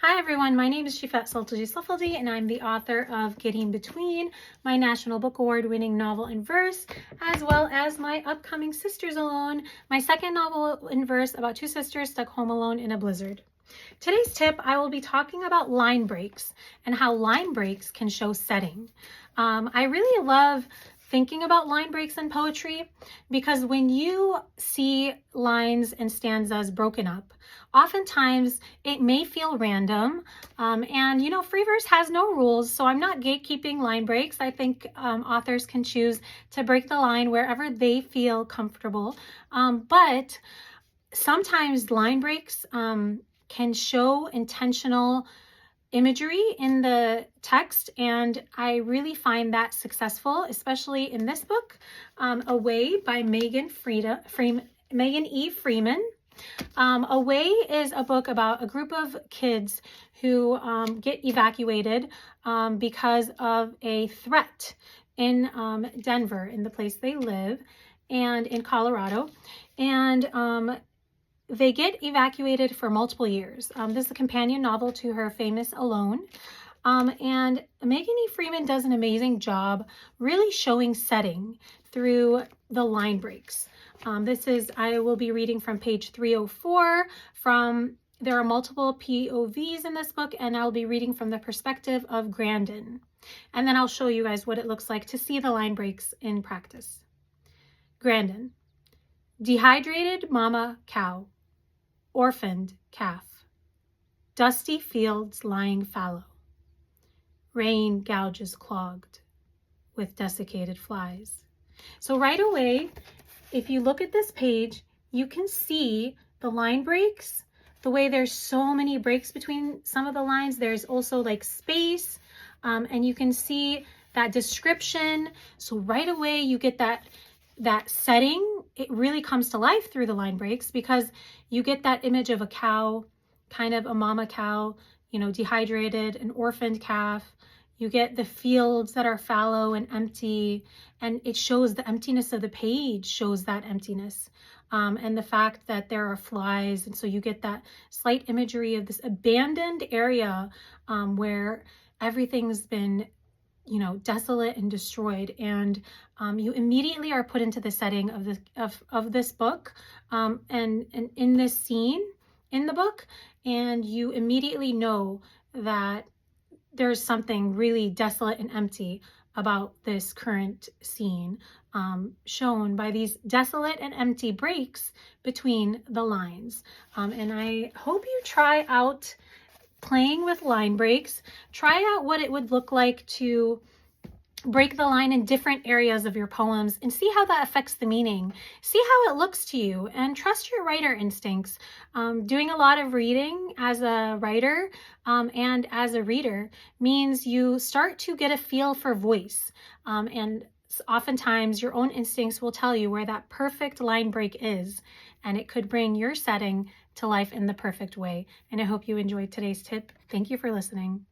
Hi everyone, my name is Shifa Saltagi Safadi and I'm the author of Getting Between, my National Book Award winning novel in verse, as well as my upcoming Sisters Alone, my second novel in verse about two sisters stuck home alone in a blizzard. Today's tip, I will be talking about line breaks and how line breaks can show setting. I really love thinking about line breaks in poetry because when you see lines and stanzas broken up, oftentimes it may feel random, and free verse has no rules, so I'm not gatekeeping line breaks. I think authors can choose to break the line wherever they feel comfortable, but sometimes line breaks can show intentional imagery in the text, and I really find that successful, especially in this book, Away by Megan E. Freeman. Away is a book about a group of kids who get evacuated because of a threat in Denver, in the place they live, and in Colorado, and they get evacuated for multiple years. This is a companion novel to her famous Alone. And Megan E. Freeman does an amazing job really showing setting through the line breaks. I will be reading from page 304. There are multiple POVs in this book, and I'll be reading from the perspective of Grandin. And then I'll show you guys what it looks like to see the line breaks in practice. Grandin. Dehydrated mama cow. Orphaned calf. Dusty fields lying fallow. Rain gouges clogged with desiccated flies. So right away, if you look at this page, you can see the line breaks, the way there's so many breaks between some of the lines. There's also like space, and you can see that description. So right away you get that setting. It really comes to life through the line breaks because you get that image of a cow, kind of a mama cow, dehydrated, an orphaned calf. You get the fields that are fallow and empty, and it shows the emptiness of the page, shows that emptiness, and the fact that there are flies. And so you get that slight imagery of this abandoned area where everything's been desolate and destroyed, and you immediately are put into the setting of this book, and in this scene in the book, and you immediately know that there's something really desolate and empty about this current scene, shown by these desolate and empty breaks between the lines. And I hope you try out playing with line breaks. Try out what it would look like to break the line in different areas of your poems and see how that affects the meaning. See how it looks to you, and trust your writer instincts. Doing a lot of reading as a writer and as a reader means you start to get a feel for voice, and oftentimes your own instincts will tell you where that perfect line break is, and it could bring your setting to life in the perfect way. And I hope you enjoyed today's tip. Thank you for listening.